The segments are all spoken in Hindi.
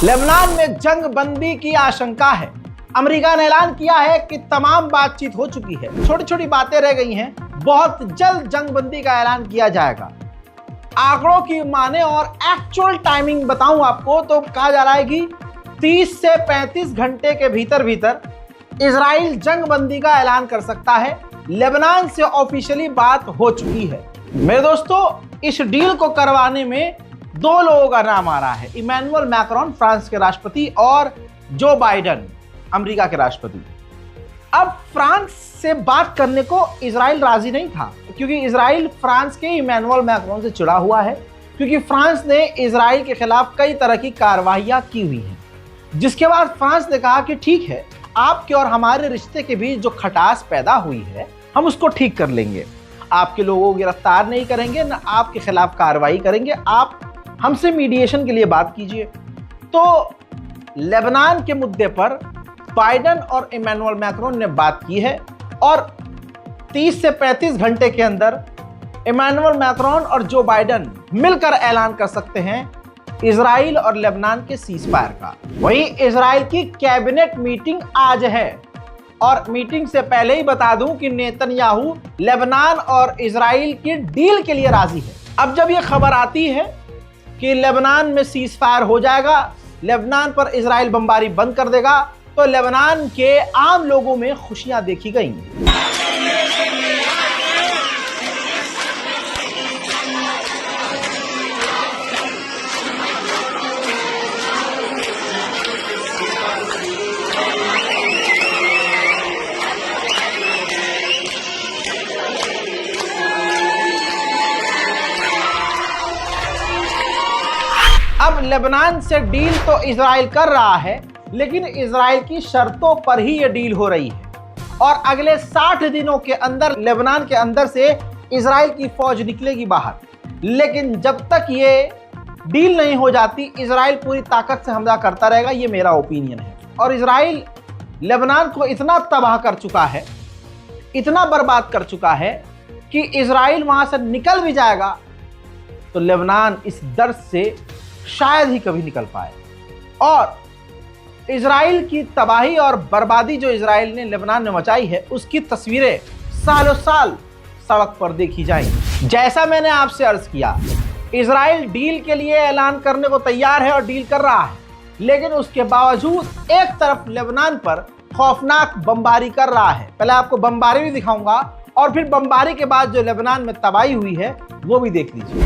लेबनान में जंग बंदी की आशंका है। अमेरिका ने ऐलान किया है कि तमाम बातचीत हो चुकी है, छोटी छोटी बातें रह गई हैं, बहुत जल्द जंग बंदी का ऐलान किया जाएगा। आंकड़ों की माने और एक्चुअल टाइमिंग बताऊं आपको तो कहा जा रहा है कि 30 से 35 घंटे के भीतर भीतर इजराइल जंग बंदी का ऐलान कर सकता है। लेबनान से ऑफिशियली बात हो चुकी है। मेरे दोस्तों, इस डील को करवाने में दो लोगों का नाम आ रहा है, इमैनुअल मैक्रोन फ्रांस के राष्ट्रपति और जो बाइडेन अमेरिका के राष्ट्रपति। अब फ्रांस से बात करने को इजराइल राजी नहीं था, क्योंकि इजराइल फ्रांस के इमैनुअल मैक्रोन से जुड़ा हुआ है, क्योंकि फ्रांस ने इजराइल के खिलाफ कई तरह की कार्रवाइयां की हुई हैं। जिसके बाद फ्रांस ने कहा कि ठीक है, आपके और हमारे रिश्ते के बीच जो खटास पैदा हुई है हम उसको ठीक कर लेंगे। आपके लोगों को गिरफ्तार नहीं करेंगे, न आपके खिलाफ कार्रवाई करेंगे, आप हमसे मीडिएशन के लिए बात कीजिए। तो लेबनान के मुद्दे पर बाइडेन और इमैनुअल मैक्रोन ने बात की है और 30 से 35 घंटे के अंदर इमैनुअल मैक्रोन और जो बाइडेन मिलकर ऐलान कर सकते हैं इजराइल और लेबनान के सीजफायर का। वहीं इजराइल की कैबिनेट मीटिंग आज है और मीटिंग से पहले ही बता दूं कि नेतन्याहू लेबनान और इजराइल की डील के लिए राजी है। अब जब यह खबर आती है कि लेबनान में सीजफायर हो जाएगा, लेबनान पर इजराइल बमबारी बंद कर देगा, तो लेबनान के आम लोगों में खुशियां देखी गई। अब लेबनान से डील तो इजराइल कर रहा है, लेकिन इजराइल की शर्तों पर ही यह डील हो रही है और अगले 60 दिनों के अंदर लेबनान के अंदर से इजराइल की फौज निकलेगी बाहर। लेकिन जब तक ये डील नहीं हो जाती, इजराइल पूरी ताकत से हमला करता रहेगा, ये मेरा ओपिनियन है। और इजराइल लेबनान को इतना तबाह कर चुका है, इतना बर्बाद कर चुका है कि इजराइल वहां से निकल भी जाएगा तो लेबनान इस दर्द से शायद ही कभी निकल पाए। और इजराइल की तबाही और बर्बादी जो इजराइल ने लेबनान में मचाई है, उसकी तस्वीरें सालों साल सड़क पर देखी जाएंगी। जैसा मैंने आपसे अर्ज किया, इजराइल डील के लिए ऐलान करने को तैयार है और डील कर रहा है, लेकिन उसके बावजूद एक तरफ लेबनान पर खौफनाक बमबारी कर रहा है। पहले आपको बमबारी भी दिखाऊंगा और फिर बमबारी के बाद जो लेबनान में तबाही हुई है वो भी देख लीजिए।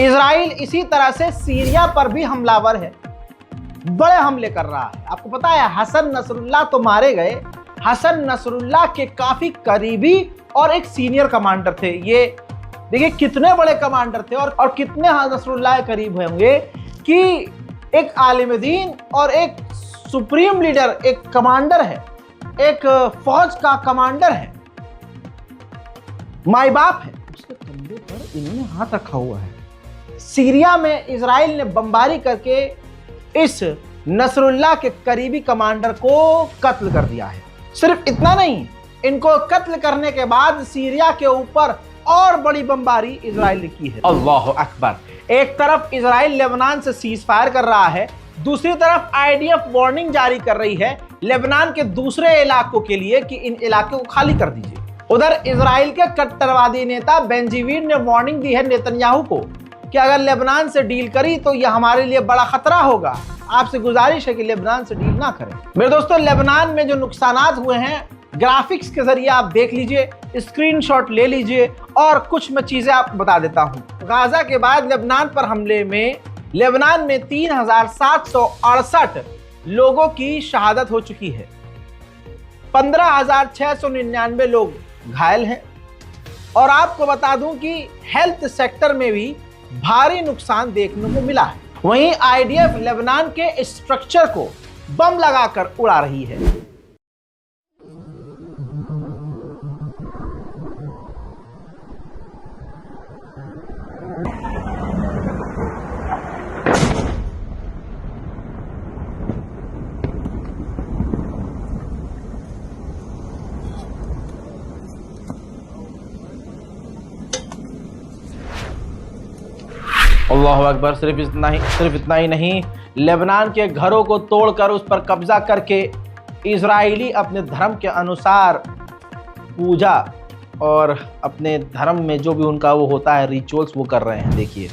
इजराइल इसी तरह से सीरिया पर भी हमलावर है, बड़े हमले कर रहा है। आपको पता है हसन नसरुल्लाह तो मारे गए, हसन नसरुल्लाह के काफी करीबी और एक सीनियर कमांडर थे ये देखिए कितने बड़े कमांडर थे और कितने नसरुल्लाह के करीब होंगे कि एक आलिम दीन और एक सुप्रीम लीडर, एक कमांडर है, एक फौज का कमांडर है, माई बाप है, उसके कंधे पर इन्होंने हाथ रखा हुआ है। सीरिया में इजराइल ने बमबारी करके इस नसरुल्लाह के करीबी कमांडर को कत्ल कर दिया है। सिर्फ इतना नहीं, इनको कत्ल करने के बाद सीरिया के ऊपर और बड़ी बमबारी इजराइल ने की है। अल्लाह अकबर। एक तरफ इजराइल लेबनान से सीज फायर कर रहा है, दूसरी तरफ आईडीएफ वार्निंग जारी कर रही है लेबनान के दूसरे इलाकों के लिए कि इन इलाकों को खाली कर दीजिए। उधर इजराइल के कट्टरवादी नेता बेंजीवीर ने वार्निंग दी है नेतन्याहू को कि अगर लेबनान से डील करी तो यह हमारे लिए बड़ा खतरा होगा, आपसे गुजारिश है कि लेबनान से डील ना करें। मेरे दोस्तों, लेबनान में जो नुकसानात हुए हैं ग्राफिक्स के जरिए आप देख लीजिए, स्क्रीनशॉट ले लीजिए और कुछ मैं चीजें आपको बता देता हूं। गाजा के बाद लेबनान पर हमले में लेबनान में 3768 लोगों की शहादत हो चुकी है, 15,699 लोग घायल हैं और आपको बता दूं कि हेल्थ सेक्टर में भी भारी नुकसान देखने को मिला है। वहीं आईडीएफ लेबनान के स्ट्रक्चर को बम लगाकर उड़ा रही है। अल्लाह अकबर। सिर्फ इतना ही नहीं, लेबनान के घरों को तोड़कर उस पर कब्जा करके इजरायली अपने धर्म के अनुसार पूजा और अपने धर्म में जो भी उनका वो होता है रिचुअल्स वो कर रहे हैं। देखिए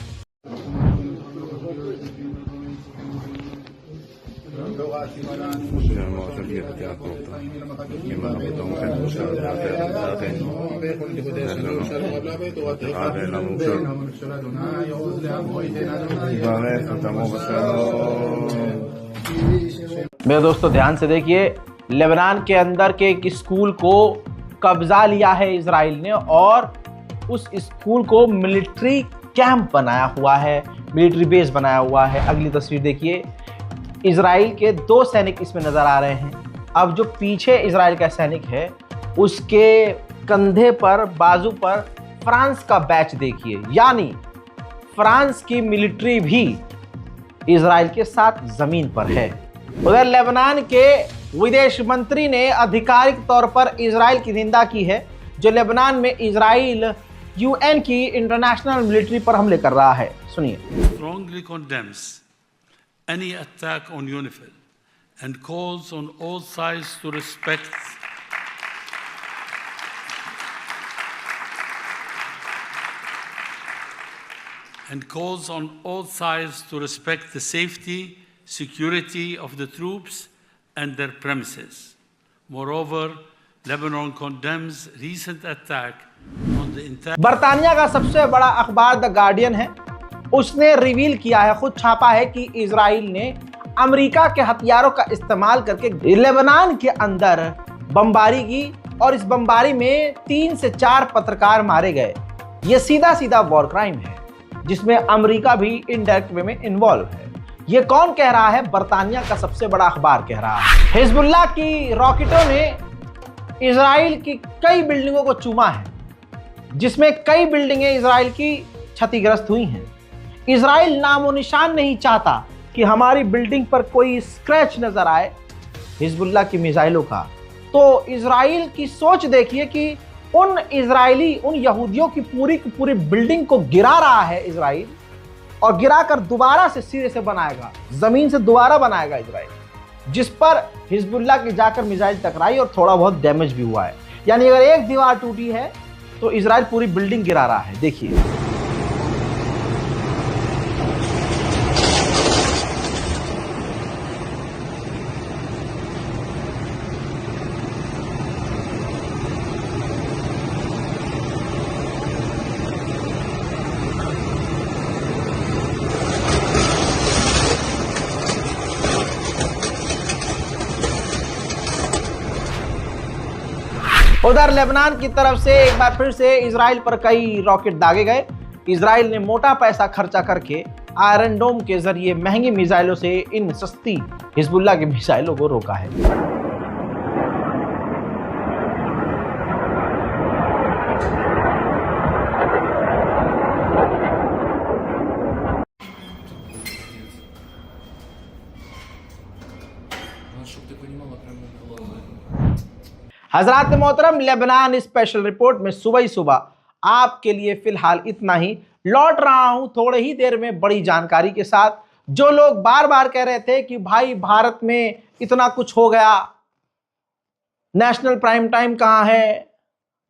मेरे दोस्तों ध्यान से देखिए, लेबनान के अंदर के एक स्कूल को कब्जा लिया है इजराइल ने और उस स्कूल को मिलिट्री कैंप बनाया हुआ है, मिलिट्री बेस बनाया हुआ है। अगली तस्वीर देखिए, इजराइल के 2 सैनिक इसमें नजर आ रहे हैं। अब जो पीछे इजराइल का सैनिक है उसके कंधे पर, बाजू पर फ्रांस का बैच देखिए, यानी फ्रांस की मिलिट्री भी इजराइल के साथ जमीन पर है। उधर लेबनान के विदेश मंत्री ने आधिकारिक तौर पर इजराइल की निंदा की है, जो लेबनान में इजराइल यूएन की इंटरनेशनल मिलिट्री पर हमले कर रहा है। सुनिए। Strongly condemns any attack on UNIFIL and calls on all sides to respect the safety, security of the troops and their premises. Moreover, Lebanon condemns recent attack on the entire बरतानिया का सबसे बड़ा अखबार द गार्डियन है, उसने रिवील किया है, खुद छापा है कि इजराइल ने अमेरिका के हथियारों का इस्तेमाल करके लेबनान के अंदर बमबारी की और इस बमबारी में 3 से 4 पत्रकार मारे गए। यह सीधा वॉर क्राइम है जिसमें अमेरिका भी इनडायरेक्ट वे में इन्वॉल्व है। ये कौन कह रहा है? बरतानिया का सबसे बड़ा अखबार कह रहा है। हिजबुल्लाह की रॉकेटों ने इजराइल की कई बिल्डिंगों को चूमा है, जिसमें कई बिल्डिंगें इजराइल की क्षतिग्रस्त हुई हैं। इजराइल नामो निशान नहीं चाहता कि हमारी बिल्डिंग पर कोई स्क्रैच नजर आए हिजबुल्लाह की मिसाइलों का। तो इजराइल की सोच देखिए कि उन यहूदियों की पूरी बिल्डिंग को गिरा रहा है इजराइल, और गिराकर दोबारा से सिरे से बनाएगा, जमीन से दोबारा बनाएगा इजराइल, जिस पर हिजबुल्लाह की जाकर मिसाइल टकराई और थोड़ा बहुत डैमेज भी हुआ है। यानी अगर एक दीवार टूटी है तो इजराइल पूरी बिल्डिंग गिरा रहा है। देखिए उधर लेबनान की तरफ से एक बार फिर से इजराइल पर कई रॉकेट दागे गए। इजराइल ने मोटा पैसा खर्चा करके आयरन डोम के जरिए महंगी मिसाइलों से इन सस्ती हिजबुल्लाह की मिसाइलों को रोका है। हजरात मोहतरम, लेबनान स्पेशल रिपोर्ट में सुबह ही सुबह आपके लिए फिलहाल इतना ही। लौट रहा हूं थोड़े ही देर में बड़ी जानकारी के साथ। जो लोग बार बार कह रहे थे कि भाई भारत में इतना कुछ हो गया, नेशनल प्राइम टाइम कहां है,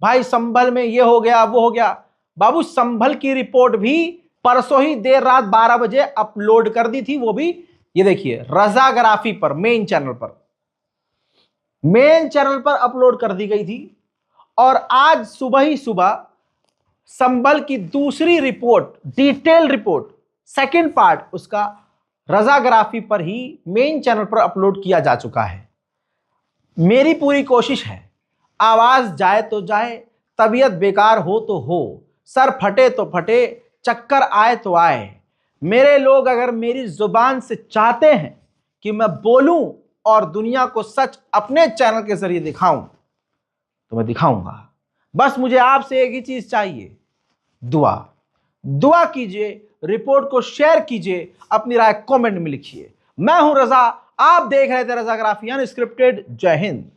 भाई संभल में ये हो गया वो हो गया, बाबू संभल की रिपोर्ट भी परसों ही देर रात 12 बजे अपलोड कर दी थी। वो भी ये देखिए रजाग्राफी पर, मेन चैनल पर अपलोड कर दी गई थी। और आज सुबह ही सुबह संभल की दूसरी report, detail report, second part उसका रजाग्राफी पर ही मेन चैनल पर अपलोड किया जा चुका है। मेरी पूरी कोशिश है आवाज जाए तो जाए, तबीयत बेकार हो तो हो, सर फटे तो फटे, चक्कर आए तो आए। मेरे लोग अगर मेरी जुबान से चाहते हैं कि मैं बोलूं और दुनिया को सच अपने चैनल के जरिए दिखाऊं तो मैं दिखाऊंगा। बस मुझे आपसे एक ही चीज चाहिए, दुआ कीजिए, रिपोर्ट को शेयर कीजिए, अपनी राय कमेंट में लिखिए। मैं हूं रजा, आप देख रहे थे रजाग्राफी अनस्क्रिप्टेड। जय हिंद।